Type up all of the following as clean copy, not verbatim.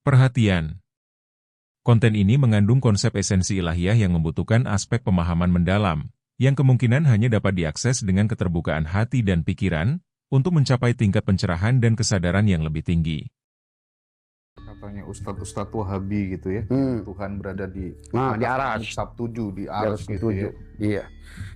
Perhatian. Konten ini mengandung konsep esensi ilahiyah yang membutuhkan aspek pemahaman mendalam, yang kemungkinan hanya dapat diakses dengan keterbukaan hati dan pikiran, untuk mencapai tingkat pencerahan dan kesadaran yang lebih tinggi. Katanya Ustadz Wahabi gitu ya, Tuhan berada di aras. Sabtuju, di aras gitu ya. Iya.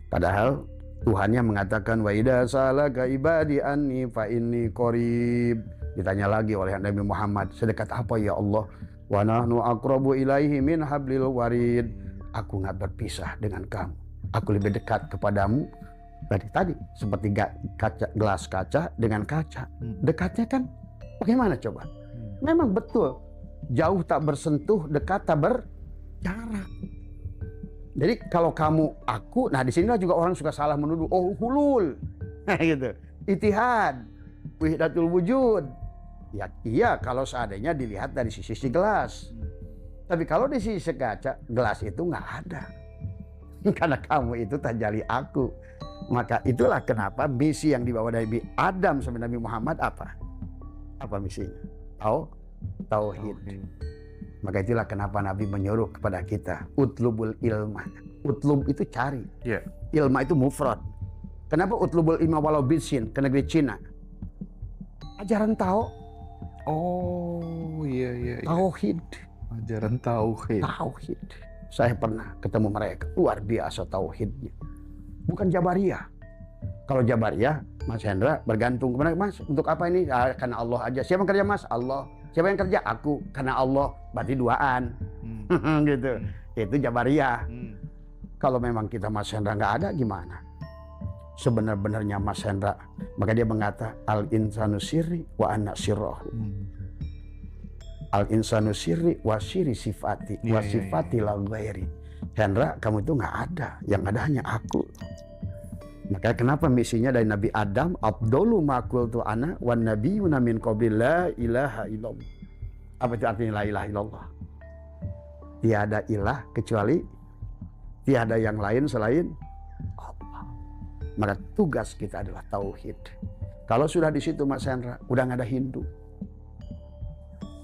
Padahal Tuhannya mengatakan wa idza salaka ibadi anni fa inni qarib. Ditanya lagi oleh Nabi Muhammad, sedekat apa ya Allah? Wa nahnu aqrabu ilaihi min hablil warid. Aku enggak berpisah dengan kamu. Aku lebih dekat kepadamu dari tadi seperti gelas kaca dengan kaca. Dekatnya kan bagaimana coba? Memang betul. Jauh tak bersentuh, dekat tak berjarak. Jadi kalau kamu aku, nah di sinilah juga orang suka salah menuduh, oh hulul, gitu, itihad, wahdatul wujud. Ya iya kalau seandainya dilihat dari sisi gelas. Tapi kalau di sisi kaca, gelas itu nggak ada. Karena kamu itu tajali aku. Maka itulah kenapa misi yang dibawa dari Adam sampai Nabi Muhammad apa? Apa misinya? Tauhid. Maka itulah kenapa Nabi menyuruh kepada kita utlubul ilma. Utlub itu cari. Ilma itu mufrad. Kenapa utlubul ilma walau bisin ke negeri Cina? Ajaran tauhid. Ajaran tauhid. Saya pernah ketemu mereka, luar biasa tauhidnya. Bukan Jabariyah. Kalau Jabariyah, Mas Hendra bergantung kepada Mas. Untuk apa ini? Karena Allah aja. Siapa yang kerja Mas? Allah. Siapa yang kerja? Aku. Karena Allah. Berarti duaan. Gitu. Itu Jabariyah. Kalau memang kita Mas Hendra nggak ada, gimana? Sebenar-benarnya Mas Hendra. Maka dia mengata al-insanu sirri wa ana sirrahu. Al-insanu sirri wa sirri sifati wa sifati la ghairi. Hendra, kamu itu nggak ada. Yang ada hanya aku. Maka kenapa misinya dari Nabi Adam, Abdullu ma qultu ana wan nabiyuna min qabli la ilaha illallah. Apa itu artinya la ilaha illallah? Tiada ilah kecuali tiada yang lain selain Allah. Maka tugas kita adalah tauhid. Kalau sudah di situ Mas Hendra, udah nggak ada Hindu.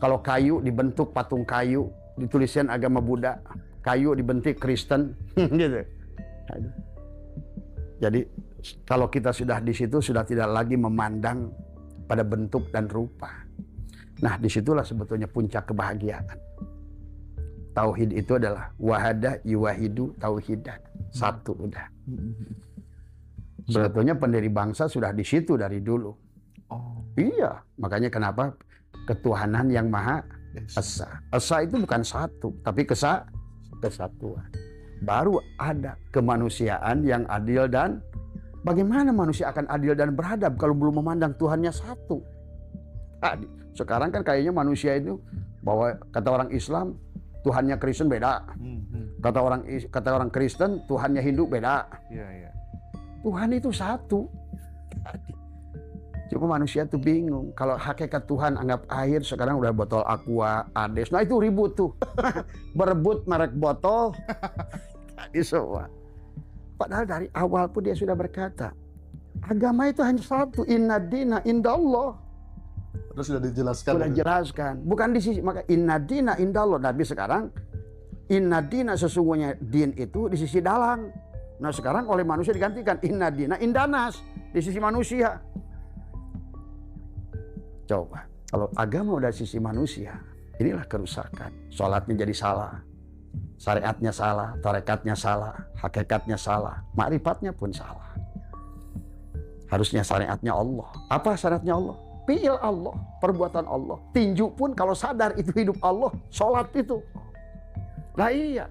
Kalau kayu dibentuk patung kayu, dituliskan agama Buddha, kayu dibentuk Kristen, gitu. Jadi kalau kita sudah di situ sudah tidak lagi memandang pada bentuk dan rupa. Nah disitulah sebetulnya puncak kebahagiaan. Tauhid itu adalah wahada yuwahidu tauhidan. Satu udah. Sebetulnya pendiri bangsa sudah di situ dari dulu. Iya, makanya kenapa ketuhanan yang maha esa. Esa itu bukan satu, tapi kesatuan. Baru ada kemanusiaan yang adil dan bagaimana manusia akan adil dan beradab kalau belum memandang Tuhannya satu. Sekarang kan kayaknya manusia itu bahwa kata orang Islam Tuhannya Kristen beda. Kata orang Kristen Tuhannya Hindu beda. Tuhan itu satu. Cuma manusia tuh bingung. Kalau hakikat Tuhan anggap air, sekarang udah botol Aqua, Ades. Nah itu ribut tuh. Berebut merek botol. Tadi semua. Padahal dari awal pun dia sudah berkata, agama itu hanya satu. Inna dina indallah. Terus sudah dijelaskan. Sudah jelaskan. Bukan di sisi, maka inna dina indallah. Tapi sekarang, inna dina sesungguhnya din itu di sisi dalang. Nah sekarang oleh manusia digantikan inna dina indanas. Di sisi manusia. Coba, kalau agama udah sisi manusia, inilah kerusakan. Sholatnya jadi salah, syariatnya salah, tarekatnya salah, hakikatnya salah, ma'rifatnya pun salah. Harusnya syariatnya Allah. Apa syariatnya Allah? Fi'il Allah, perbuatan Allah. Tinju pun kalau sadar itu hidup Allah, sholat itu. Nah iya.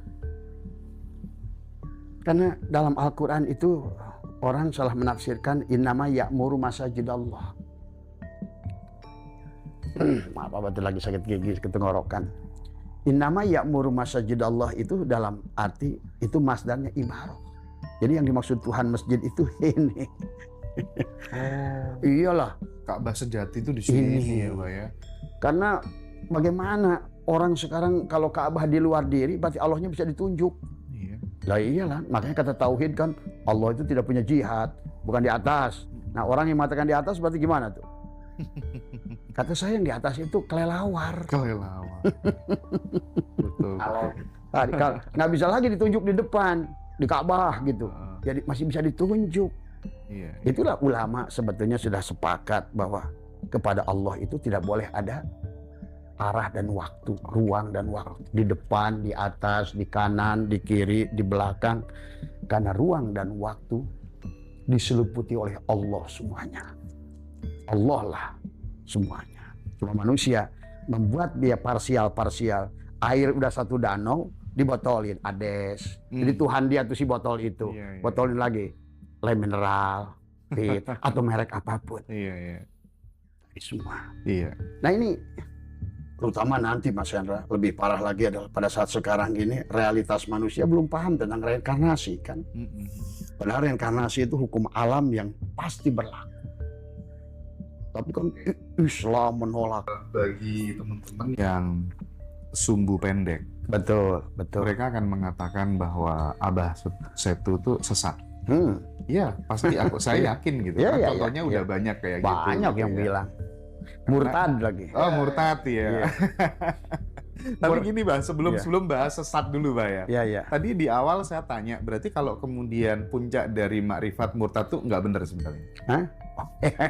Karena dalam Al-Quran itu orang salah menafsirkan innama ya'muru masajidallah. Maaf betul lagi sakit gigi ketenggorokan. Innama ya'muru masajidallah itu dalam arti itu masdarnya imarah. Jadi yang dimaksud Tuhan masjid itu ini. Iyalah. Ka'bah sejati itu di sini ya Pak ya. Karena bagaimana orang sekarang kalau Ka'bah di luar diri berarti Allahnya bisa ditunjuk. Iya. Lah iyalah, makanya kata tauhid kan Allah itu tidak punya jihad, bukan di atas. Nah orang yang mengatakan di atas berarti gimana tuh? Kata saya yang di atas itu kelelawar. Kelelawar. Betul. Kalau nggak bisa lagi ditunjuk di depan, di Ka'bah gitu. Jadi masih bisa ditunjuk. Iya. Itulah ulama sebetulnya sudah sepakat bahwa kepada Allah itu tidak boleh ada arah dan waktu, ruang dan waktu. Di depan, di atas, di kanan, di kiri, di belakang. Karena ruang dan waktu diseliputi oleh Allah semuanya. Allah lah semuanya. Cuma manusia membuat dia parsial-parsial. Air udah satu danau, dibotolin, ades. Jadi Tuhan dia tuh si botol itu. Botolin lagi. Le mineral, pit, atau merek apapun. Iya. Semua. Iya. Nah ini, terutama nanti Mas Hendra, lebih parah lagi adalah pada saat sekarang ini, realitas manusia belum paham tentang reinkarnasi kan. Padahal reinkarnasi itu hukum alam yang pasti berlaku. Tapi kan Islam menolak. Bagi teman-teman yang sumbu pendek, Betul. mereka akan mengatakan bahwa Abah Setu itu sesat. Iya, pasti saya yakin gitu. Contohnya udah banyak kayak gitu. Banyak yang bilang. Murtad lagi. Oh, murtad ya. Tapi gini Bah, sebelum bahas sesat dulu Bah ya. Iya. Tadi di awal saya tanya, berarti kalau kemudian puncak dari makrifat murtad tuh nggak benar sebenarnya? Hah?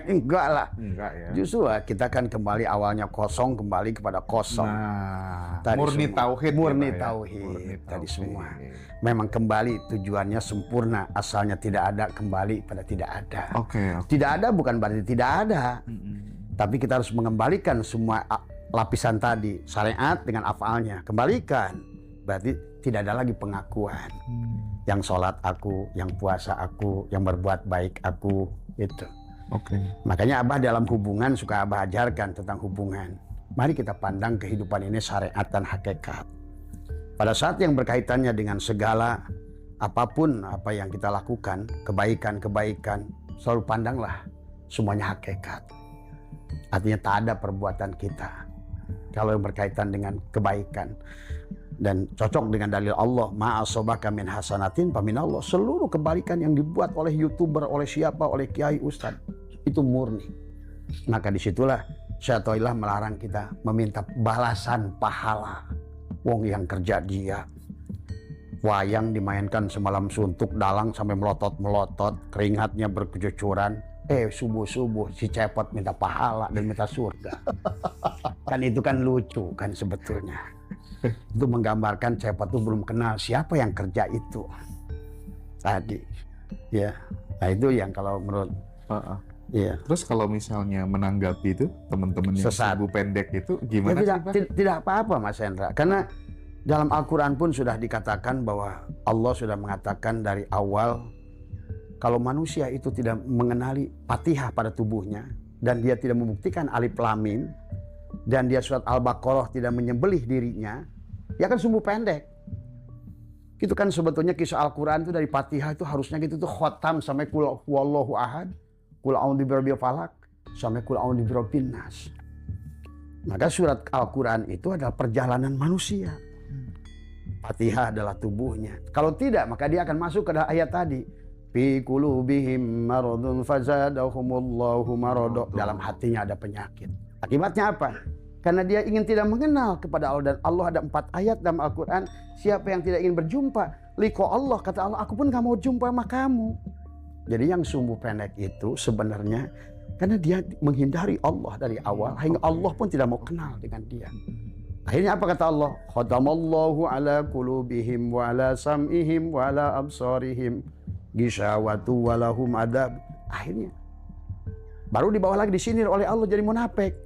Enggak lah. Enggak ya. Justru kita kan kembali awalnya kosong, kembali kepada kosong. Nah, Tadi murni semua. tauhid. Murni ya, tauhid. Tadi semua. Memang kembali tujuannya sempurna, asalnya tidak ada, kembali pada tidak ada. Oke. Tidak ada bukan berarti tidak ada. Tapi kita harus mengembalikan semua lapisan tadi, syariat dengan afalnya. Kembalikan. Berarti tidak ada lagi pengakuan. Yang sholat aku, yang puasa aku, yang berbuat baik aku, itu. Oke. Makanya Abah dalam hubungan suka Abah ajarkan tentang hubungan. Mari kita pandang kehidupan ini syariat dan hakikat. Pada saat yang berkaitannya dengan segala apapun apa yang kita lakukan, kebaikan-kebaikan, selalu pandanglah semuanya hakikat. Artinya tak ada perbuatan kita kalau yang berkaitan dengan kebaikan. Dan cocok dengan dalil Allah, ma'asobaka min hasanatin faminallah. Seluruh kebaikan yang dibuat oleh YouTuber, oleh siapa, oleh kiai, ustadz, itu murni. Maka disitulah Syaitanillah melarang kita meminta balasan pahala. Wong yang kerja dia, wayang dimainkan semalam suntuk, dalang sampai melotot-melotot, keringatnya berkecucuran. Subuh-subuh si cepot minta pahala dan minta surga. Kan itu kan lucu kan sebetulnya. Itu menggambarkan cepot itu belum kenal siapa yang kerja itu tadi. Ya, nah itu yang kalau menurut. Ya. Terus kalau misalnya menanggapi itu teman-teman yang sumbu pendek itu gimana ya, sih Pak? Tidak apa-apa Mas Hendra, karena dalam Al-Quran pun sudah dikatakan bahwa Allah sudah mengatakan dari awal kalau manusia itu tidak mengenali Fatihah pada tubuhnya dan dia tidak membuktikan alif lam mim dan dia surat Al-Baqarah tidak menyembelih dirinya, dia akan sumbu pendek. Itu kan sebetulnya kisah Al-Quran itu dari Fatihah itu harusnya gitu tuh khotam sampai kul huwallahu ahad, kul a'udzu birabbil falaq sampai kul a'udzu birabbin nas. Maka surat Al-Quran itu adalah perjalanan manusia. Fatihah adalah tubuhnya. Kalau tidak maka dia akan masuk ke ayat tadi. Fi qulubihim maradun fazadahumullahu marada. Dalam hatinya ada penyakit. Akibatnya apa? Karena dia ingin tidak mengenal kepada Allah. Dan Allah ada 4 ayat dalam Al-Quran. Siapa yang tidak ingin berjumpa liqa Allah, kata Allah, aku pun gak mau jumpa sama kamu. Jadi yang sumbu pendek itu sebenarnya karena dia menghindari Allah dari awal, hingga Allah pun tidak mau kenal dengan dia. Akhirnya apa kata Allah? Khatamallahu ala qulubihim wa ala sam'ihim wa ala absarihim ghishawatu wa lahum adab. Akhirnya baru dibawa lagi disindir oleh Allah jadi munafik.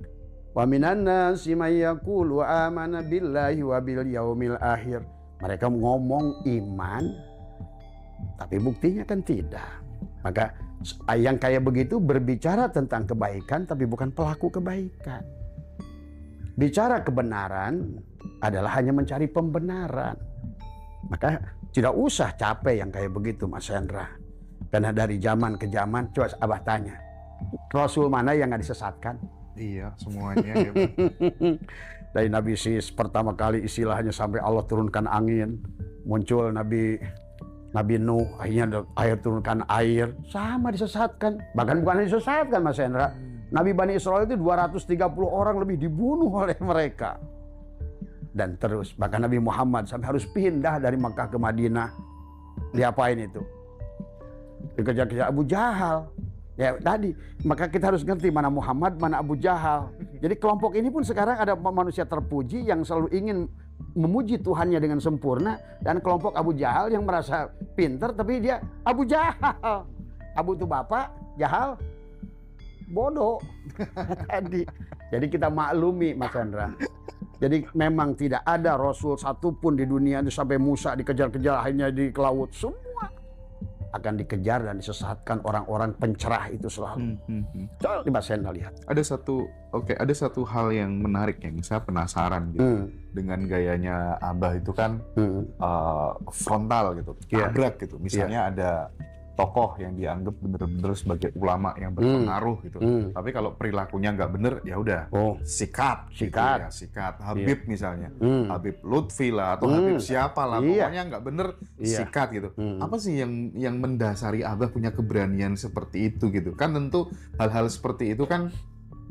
Wa minan nasi may yaqulu amana billahi wa bil yaumil akhir. Mereka ngomong iman tapi buktinya kan tidak. Maka yang kayak begitu berbicara tentang kebaikan tapi bukan pelaku kebaikan. Bicara kebenaran adalah hanya mencari pembenaran. Maka tidak usah capek yang kayak begitu Mas Hendra. Karena dari zaman ke zaman, coba Abah tanya, Rasul mana yang gak disesatkan? Iya, semuanya ya, Dari Nabi Sis pertama kali istilahnya sampai Allah turunkan angin, muncul Nabi Nuh, akhirnya air turunkan air, sama disesatkan. Bahkan bukan disesatkan Mas Hendra, Nabi Bani Israel itu 230 orang lebih dibunuh oleh mereka. Dan terus, bahkan Nabi Muhammad sampai harus pindah dari Makkah ke Madinah. Diapain itu? Dikejar-kejar Abu Jahal. Ya tadi, maka kita harus ngerti mana Muhammad, mana Abu Jahal. Jadi kelompok ini pun sekarang ada manusia terpuji yang selalu ingin memuji Tuhannya dengan sempurna. Dan kelompok Abu Jahal yang merasa pintar tapi dia Abu Jahal. Abu itu bapak, Jahal bodoh. Tadi. Jadi kita maklumi Mas Chandra. Jadi memang tidak ada Rasul satupun di dunia itu sampai Musa dikejar-kejar akhirnya di laut. Semua akan dikejar dan disesatkan orang-orang pencerah itu selalu. Coba di Mas Chandra lihat. Ada satu hal yang menarik yang saya penasaran gitu. Dengan gayanya Abah itu kan frontal gitu, tabrak gitu. Misalnya ada tokoh yang dianggap benar-benar sebagai ulama yang berpengaruh gitu. Tapi kalau perilakunya nggak bener, ya udah sikat. Gitu ya, sikat. Habib misalnya, Habib Lutfi lah atau Habib siapa lah, pokoknya nggak bener sikat gitu. Apa sih yang mendasari Abah punya keberanian seperti itu gitu? Kan tentu hal-hal seperti itu kan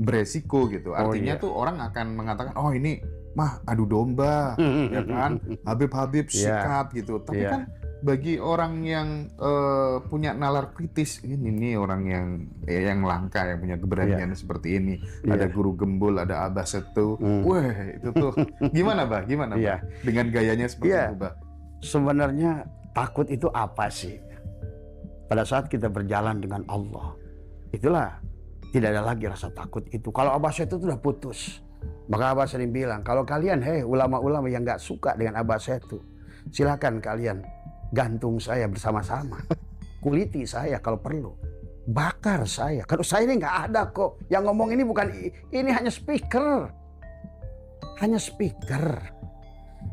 beresiko gitu. Artinya tuh orang akan mengatakan, oh ini mah adu domba, ya kan? Habib sikat gitu. Tapi kan bagi orang yang punya nalar kritis, ini orang yang langka, yang punya keberanian seperti ini. Ada Guru Gembul, ada Abah Setu. Wah, itu tuh gimana, Bah? Gimana, Bah? Dengan gayanya seperti itu, Bah? Sebenarnya takut itu apa sih? Pada saat kita berjalan dengan Allah, itulah tidak ada lagi rasa takut itu. Kalau Abah Setu itu sudah putus. Maka Abah sering bilang, kalau kalian, ulama-ulama yang nggak suka dengan Abah Setu, silakan kalian gantung saya bersama-sama, kuliti saya kalau perlu, bakar saya. Kalau saya ini nggak ada kok. Yang ngomong ini bukan, ini hanya speaker,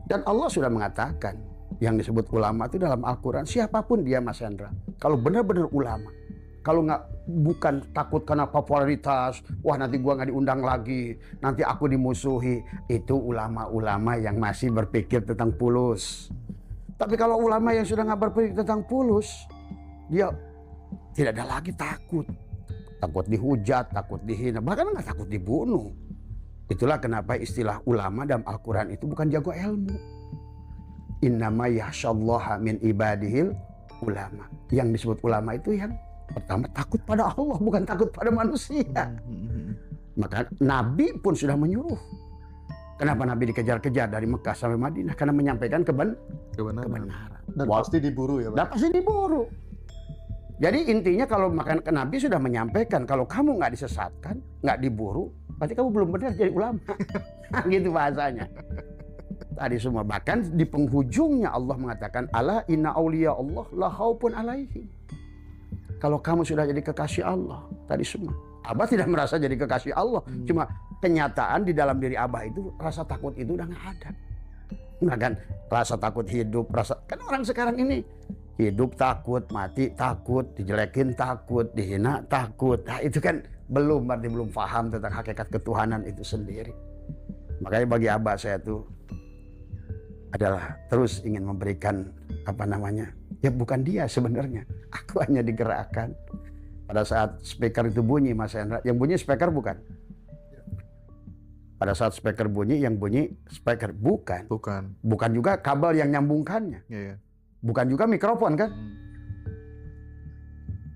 Dan Allah sudah mengatakan yang disebut ulama itu dalam Al-Quran, siapapun dia Mas Chandra, kalau benar-benar ulama, kalau nggak bukan takut karena popularitas, wah nanti gua nggak diundang lagi, nanti aku dimusuhi, itu ulama-ulama yang masih berpikir tentang fulus. Tapi kalau ulama yang sudah nggak berpikir tentang fulus, dia tidak ada lagi takut. Takut dihujat, takut dihina, bahkan nggak takut dibunuh. Itulah kenapa istilah ulama dalam Al-Quran itu bukan jago ilmu. Innama yakhsyallaha min ibadihil ulama. Yang disebut ulama itu yang pertama takut pada Allah, bukan takut pada manusia. Maka Nabi pun sudah menyuruh. Kenapa Nabi dikejar-kejar dari Mekah sampai Madinah? Karena menyampaikan kebenaran. Dan pasti diburu ya, Pak? Dan pasti diburu. Jadi intinya kalau makan Nabi sudah menyampaikan, kalau kamu nggak disesatkan, nggak diburu, berarti kamu belum benar jadi ulama. Gitu bahasanya. Tadi semua. Bahkan di penghujungnya Allah mengatakan, ala inna auliya Allah la khaufun alaihim. Kalau kamu sudah jadi kekasih Allah, tadi semua. Abah tidak merasa jadi kekasih Allah. Cuma kenyataan di dalam diri Abah itu, rasa takut itu udah nggak ada. Nah kan, rasa takut hidup, kan orang sekarang ini hidup takut, mati takut, dijelekin takut, dihina takut. Nah itu kan berarti belum paham tentang hakikat ketuhanan itu sendiri. Makanya bagi Abah saya tuh adalah terus ingin memberikan ya bukan dia sebenarnya. Aku hanya digerakkan. Pada saat speaker itu bunyi, Mas Hendra, yang bunyi speaker bukan? Pada saat speaker bunyi, yang bunyi speaker bukan? Bukan juga kabel yang nyambungkannya. Bukan juga mikrofon kan?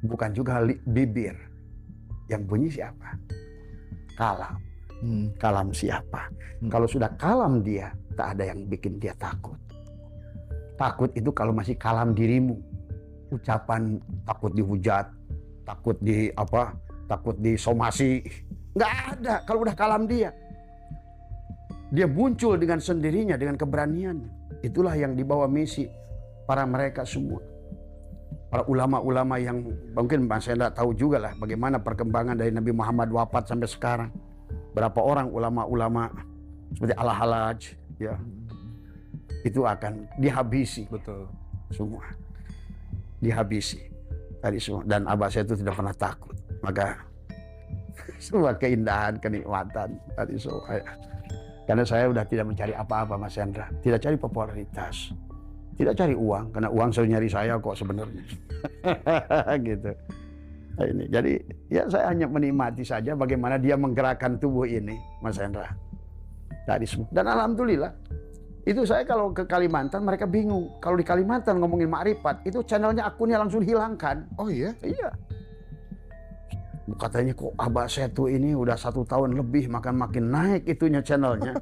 Bukan juga bibir. Yang bunyi siapa? Kalam. Kalam siapa? Kalau sudah kalam dia, tak ada yang bikin dia takut. Takut itu kalau masih kalam dirimu. Ucapan takut dihujat, takut takut disomasi, nggak ada. Kalau udah kalam dia muncul dengan sendirinya, dengan keberaniannya. Itulah yang dibawa misi para mereka semua, para ulama-ulama yang mungkin Mas Hendra tahu juga lah bagaimana perkembangan dari Nabi Muhammad wafat sampai sekarang. Berapa orang ulama-ulama seperti Al-Halaj, ya, itu akan dihabisi, betul, semua dihabisi. Tadi semua. Dan Abah saya itu tidak pernah takut. Maka semua keindahan, kenikmatan tadi semua. Karena saya sudah tidak mencari apa-apa Mas Hendra. Tidak cari popularitas. Tidak cari uang. Karena uang selalu nyari saya kok sebenarnya. Gitu. Nah, ini. Jadi ya saya hanya menikmati saja bagaimana dia menggerakkan tubuh ini, Mas Hendra. Dan alhamdulillah, itu saya kalau ke Kalimantan mereka bingung. Kalau di Kalimantan ngomongin makrifat, itu channelnya akunnya langsung hilangkan. Oh iya? Iya. Katanya kok Abah Setu ini udah 1 tahun lebih makin naik itunya channelnya.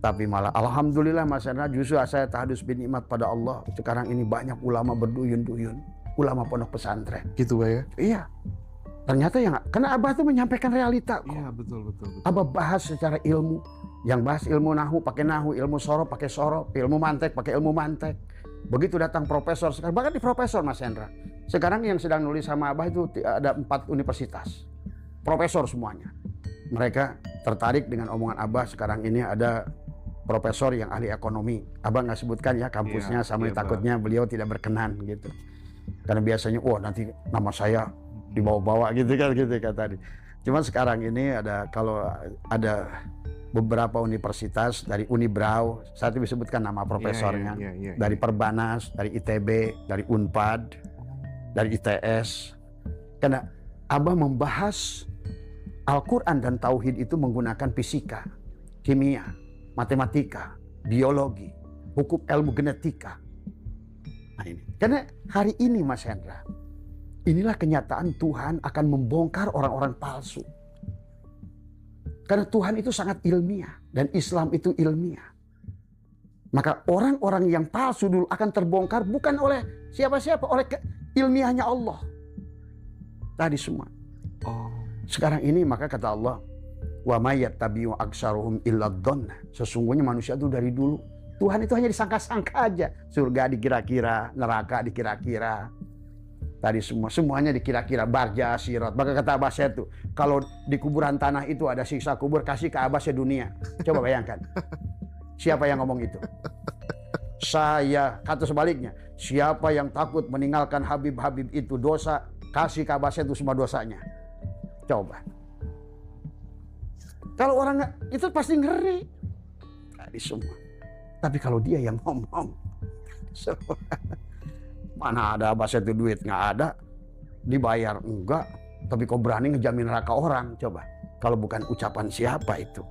Tapi malah alhamdulillah Mas Hendra, justru saya tahdus bin nikmat pada Allah. Sekarang ini banyak ulama berduyun-duyun, ulama pondok pesantren. Gitu Pak ya? Iya. Ternyata ya nggak, karena Abah tuh menyampaikan realita kok. Iya betul. Abah bahas secara ilmu. Yang bahas ilmu nahu pakai nahu, ilmu sorof pakai sorof, ilmu mantek pakai ilmu mantek. Begitu datang profesor sekarang, bahkan di profesor Mas Hendra. Sekarang yang sedang nulis sama Abah itu ada 4 universitas. Profesor semuanya. Mereka tertarik dengan omongan Abah. Sekarang ini ada profesor yang ahli ekonomi. Abah nggak sebutkan ya kampusnya, sama takutnya beliau tidak berkenan gitu. Karena biasanya, nanti nama saya dibawa-bawa gitu kan tadi. Cuma sekarang ini kalau ada beberapa universitas dari Unibrau, saya bisa sebutkan nama profesornya, dari Perbanas, dari ITB, dari Unpad, dari ITS. Karena Abah membahas Al-Quran dan Tauhid itu menggunakan fisika, kimia, matematika, biologi, hukum ilmu genetika. Nah ini. Karena hari ini Mas Hendra, inilah kenyataan Tuhan akan membongkar orang-orang palsu. Karena Tuhan itu sangat ilmiah dan Islam itu ilmiah. Maka orang-orang yang palsu dulu akan terbongkar bukan oleh siapa-siapa, oleh ilmiahnya Allah. Tadi semua. Sekarang ini maka kata Allah, wa may yattabi'u aktsaruhum illa dzann. Sesungguhnya manusia itu dari dulu Tuhan itu hanya disangka-sangka aja. Surga dikira-kira, neraka dikira-kira. Tadi semuanya dikira-kira, barja, sirat. Maka kata Abah Setu, kalau di kuburan tanah itu ada siksa kubur, kasih ke Abah sedunia. Coba bayangkan. Siapa yang ngomong itu? Saya. Kata sebaliknya, siapa yang takut meninggalkan Habib-Habib itu dosa, kasih ke Abah Setu semua dosanya. Coba. Kalau orang itu pasti ngeri. Tadi semua. Tapi kalau dia yang ngomong, mana ada Abah Setu duit, nggak ada, dibayar enggak, tapi kau berani ngejamin neraka orang, coba. Kalau bukan ucapan siapa itu.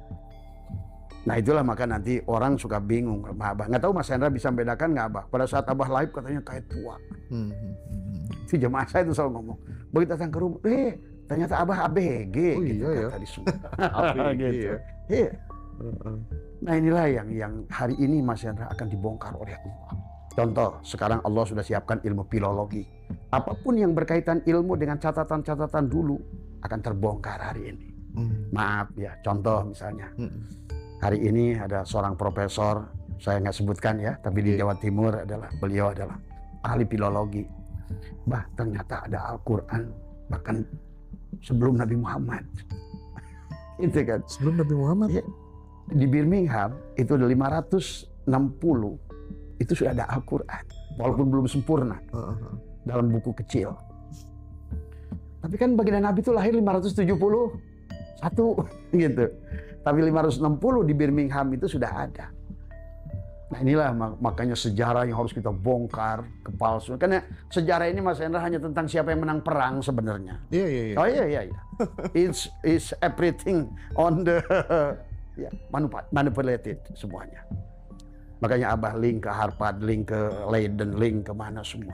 Nah itulah maka nanti orang suka bingung sama Abah. Nggak tahu Mas Hendra bisa membedakan nggak Abah? Pada saat Abah live katanya kayak tua. Si jemaah saya itu selalu ngomong, begitu datang ke rumah, ternyata Abah ABG. Oh gitu, iya ya. Tadi semua. ABG gitu. ya. Iya. Nah inilah yang hari ini Mas Hendra akan dibongkar oleh Allah. Contoh, sekarang Allah sudah siapkan ilmu filologi. Apapun yang berkaitan ilmu dengan catatan-catatan dulu akan terbongkar hari ini. Maaf ya, contoh misalnya. Hari ini ada seorang profesor, saya nggak sebutkan ya, tapi di Jawa Timur beliau adalah ahli filologi. Ternyata ada Al-Quran, bahkan sebelum Nabi Muhammad. Itu kan. Sebelum Nabi Muhammad? Ya, di Birmingham itu ada 560 itu sudah ada Al-Quran, walaupun belum sempurna dalam buku kecil. Tapi kan baginda Nabi itu lahir 571 gitu. Tapi 560 di Birmingham itu sudah ada. Nah inilah makanya sejarah yang harus kita bongkar, kepalsuan. Karena sejarah ini Mas Hendra hanya tentang siapa yang menang perang sebenarnya. Iya. Oh iya. It's everything on the manipulated semuanya. Makanya Abah link ke Harvard, link ke Leiden, link ke mana semua.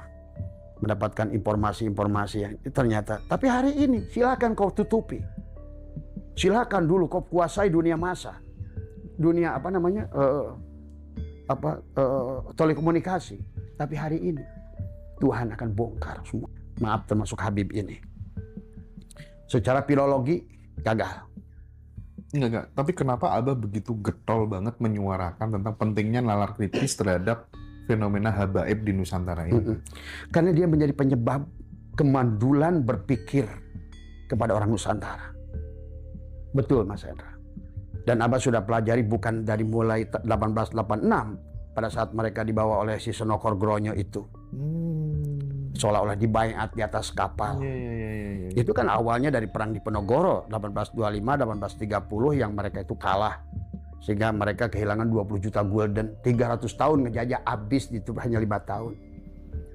Mendapatkan informasi-informasi yang ternyata. Tapi hari ini silakan kau tutupi. Silakan dulu kau kuasai dunia massa. Dunia telekomunikasi. Tapi hari ini Tuhan akan bongkar semua. Maaf termasuk Habib ini. Secara filologi gagal. Enggak. Tapi kenapa Abah begitu getol banget menyuarakan tentang pentingnya nalar kritis terhadap fenomena habaib di Nusantara ini? Karena dia menjadi penyebab kemandulan berpikir kepada orang Nusantara. Betul Mas Hendra. Dan Abah sudah pelajari bukan dari mulai 1886 pada saat mereka dibawa oleh si Senokor Gronyo itu. Seolah-olah dibaiat di atas kapal. Iya. Itu kan awalnya dari perang di Penogoro 1825, 1830 yang mereka itu kalah. Sehingga mereka kehilangan 20 juta gulden. 300 tahun ngejajah, habis itu hanya 5 tahun.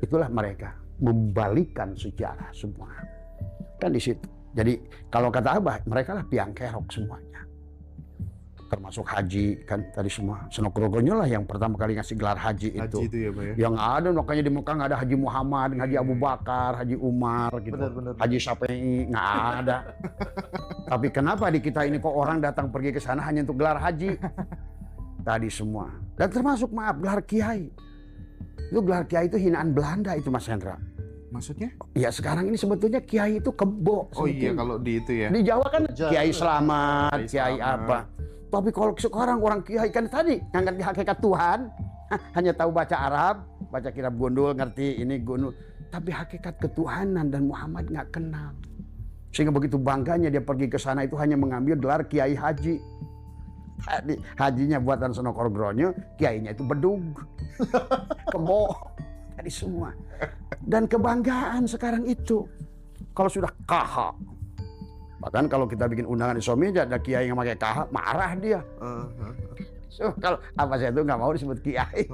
Itulah mereka membalikkan sejarah semua. Kan di situ. Jadi kalau kata Abah, mereka lah piang kerok semuanya. Termasuk haji kan tadi semua. Senokrogronyo lah yang pertama kali ngasih gelar haji itu. Haji itu ya Pak ya? Yang ada makanya di Mekah nggak ada Haji Muhammad, Haji Abu Bakar, Haji Umar gitu. Benar. Haji Syafi'i nggak ada. Tapi kenapa di kita ini kok orang datang pergi ke sana hanya untuk gelar haji? Tadi semua. Dan termasuk maaf gelar kiai. Itu gelar kiai itu hinaan Belanda itu Mas Hendra. Maksudnya? Ya sekarang ini sebetulnya kiai itu kebo. Oh iya kalau di itu ya. Di Jawa kan Kiai Slamet, Kiai apa. Tapi kalau sekarang orang kiai kan tadi ngangkat di hakikat Tuhan, hanya tahu baca Arab, baca kitab gundul, ngerti ini gundul. Tapi hakikat ketuhanan dan Muhammad nggak kenal. Sehingga begitu bangganya dia pergi ke sana itu hanya mengambil gelar Kiai Haji. Tadi hajinya buatan Senokrogronyo, kiainya itu bedug, kebo, tadi semua. Dan kebanggaan sekarang itu, kalau sudah KH, bahkan kalau kita bikin undangan di Someja ada kiai yang pakai KH, marah dia. So, kalau apa saya itu nggak mau disebut kiai,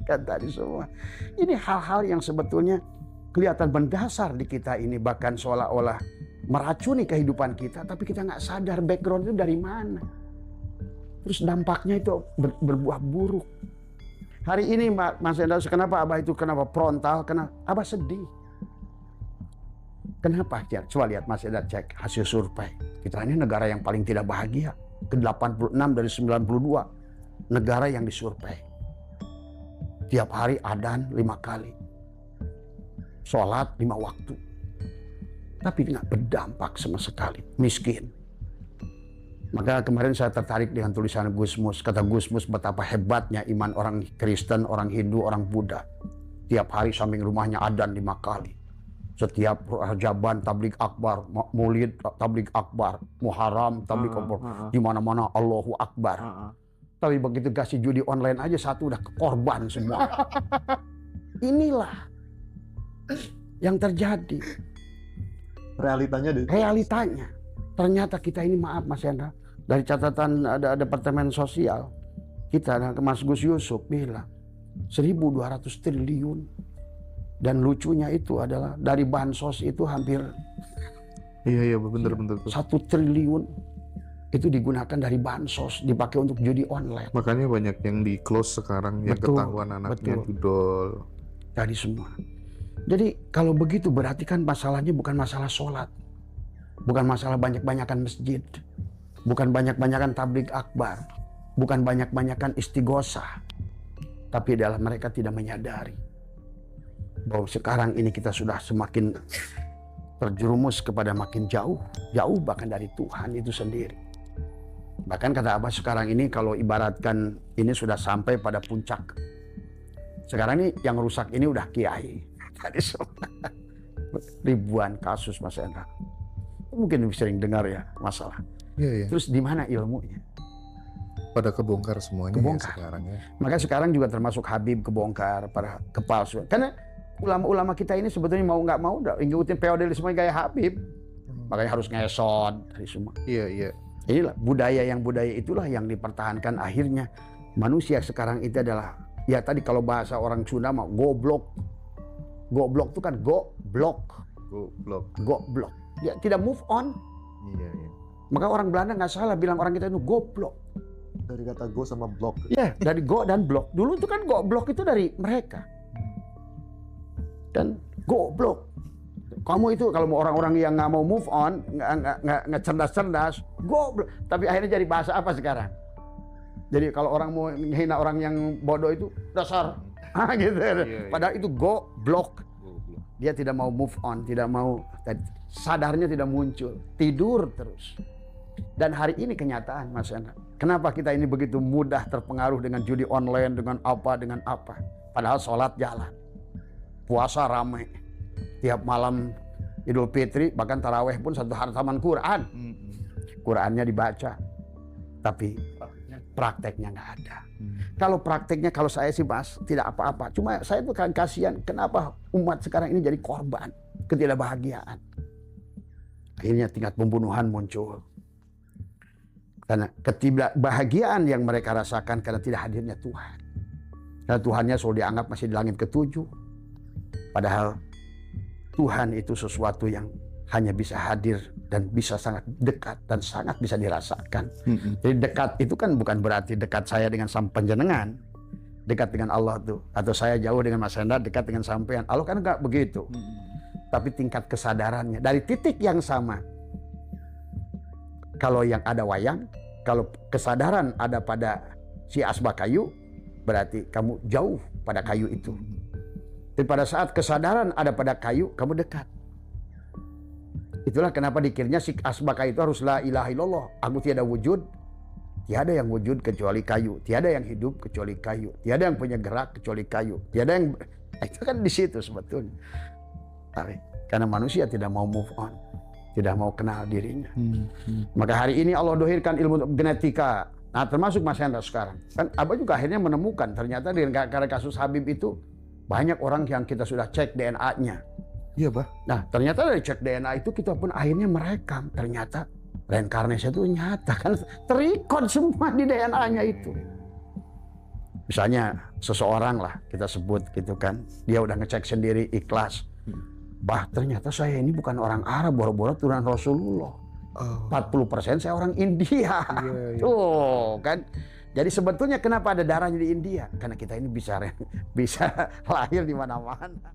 kan tadi semua. Ini hal-hal yang sebetulnya kelihatan mendasar di kita ini, bahkan seolah-olah meracuni kehidupan kita, tapi kita nggak sadar background itu dari mana. Terus dampaknya itu berbuah buruk. Hari ini Mas Hendra, kenapa Abah itu kenapa frontal? Kenapa Abah sedih? Kenapa? Coba lihat Mas Hendra cek hasil survei. Kita ini negara yang paling tidak bahagia. Ke-86 dari 92 negara yang disurvei. Tiap hari adzan 5 kali. Sholat 5 waktu. Tapi tidak berdampak sama sekali. Miskin. Maka kemarin saya tertarik dengan tulisan Gusmus. Kata Gusmus betapa hebatnya iman orang Kristen, orang Hindu, orang Buddha. Tiap hari samping rumahnya adzan 5 kali. Setiap Rajaban tablik akbar, Maulid tablik akbar, Muharram tablik akbar, di mana-mana Allahu Akbar. Tapi begitu kasih judi online aja satu udah korban semua. Inilah yang terjadi. Realitanya. Ternyata kita ini maaf Mas Hendra. Dari catatan ada Departemen Sosial kita, Mas Gus Yusuf bilang 1.200 triliun. Dan lucunya itu adalah dari bansos itu hampir iya benar 1 triliun itu digunakan dari bansos, dipakai untuk judi online. Makanya banyak yang di close sekarang, yang ketahuan anaknya judol. Tadi semua. Jadi kalau begitu berarti kan masalahnya bukan masalah sholat, bukan masalah banyak-banyakan masjid, bukan banyak-banyakan tablik akbar, bukan banyak-banyakan istighosah, tapi adalah mereka tidak menyadari bahwa sekarang ini kita sudah semakin terjerumus kepada makin jauh bahkan dari Tuhan itu sendiri. Bahkan kata Abah sekarang ini kalau ibaratkan ini sudah sampai pada puncak. Sekarang ini yang rusak ini udah kiai. Tadi ribuan kasus Mas Hendra. Mungkin sering dengar ya masalah. Iya. Terus di mana ilmunya? Pada kebongkar semuanya. Kebongkar. Ya sekarang ya. Maka sekarang juga termasuk Habib kebongkar pada kepalsuan. Karena ulama-ulama kita ini sebetulnya mau nggak mau udah ngikutin feodalisme gaya Habib. Makanya harus ngesot dari semua. Iya. Inilah budaya itulah yang dipertahankan akhirnya. Manusia sekarang itu adalah ya tadi kalau bahasa orang Sunda mah goblok. Goblok itu kan goblok. Dia tidak move on. Iya. Maka orang Belanda nggak salah bilang orang kita itu goblok. Dari kata go sama blok. Ya, dari go dan blok. Dulu itu kan goblok itu dari mereka. Dan goblok. Kamu itu kalau mau orang-orang yang nggak mau move on, nggak cerdas-cerdas, goblok. Tapi akhirnya jadi bahasa apa sekarang? Jadi kalau orang mau menghina orang yang bodoh itu dasar, gitu. Iya. Padahal itu goblok. Dia tidak mau move on, tidak mau, sadarnya tidak muncul, tidur terus. Dan hari ini kenyataan Mas Hendra. Kenapa kita ini begitu mudah terpengaruh dengan judi online, dengan apa. Padahal sholat jalan. Puasa ramai. Tiap malam Idul Fitri, bahkan taraweh pun satu hataman Quran. Qurannya dibaca. Tapi prakteknya nggak ada. Kalau prakteknya, kalau saya sih Mas, tidak apa-apa. Cuma saya tuh kan kasihan, kenapa umat sekarang ini jadi korban ketidakbahagiaan. Akhirnya tingkat pembunuhan muncul. Karena ketidakbahagiaan yang mereka rasakan karena tidak hadirnya Tuhan. Karena Tuhannya selalu dianggap masih di langit ke-7. Padahal Tuhan itu sesuatu yang hanya bisa hadir dan bisa sangat dekat dan sangat bisa dirasakan. Jadi dekat itu kan bukan berarti dekat saya dengan sang panjenengan, dekat dengan Allah tuh, atau saya jauh dengan Mas Hendra dekat dengan sampean. Allah kan enggak begitu. Tapi tingkat kesadarannya dari titik yang sama. Kalau yang ada wayang, kalau kesadaran ada pada si asbak kayu, berarti kamu jauh pada kayu itu. Tapi pada saat kesadaran ada pada kayu, kamu dekat. Itulah kenapa dikirnya si asbaka itu harus la ilaha illallah. Aku tiada wujud, tiada yang wujud kecuali kayu. Tiada yang hidup kecuali kayu. Tiada yang punya gerak kecuali kayu. Tiada yang... Itu kan di situ sebetulnya. Tapi karena manusia tidak mau move on, tidak mau kenal dirinya. Maka hari ini Allah dohirkan ilmu genetika. Nah termasuk Mas Hendra sekarang. Kan Abah juga akhirnya menemukan ternyata dengan karena kasus Habib itu banyak orang yang kita sudah cek DNA-nya. Iya, Bah. Nah, ternyata dari cek DNA itu kita pun akhirnya merekam. Ternyata reinkarnasi itu nyata kan terikon semua di DNA-nya itu. Misalnya seseorang lah kita sebut gitu kan, dia udah ngecek sendiri ikhlas. Bah, ternyata saya ini bukan orang Arab, boro-boro turunan Rasulullah. 40% saya orang India. Tuh kan. Jadi sebetulnya kenapa ada darahnya di India? Karena kita ini bisa lahir di mana-mana.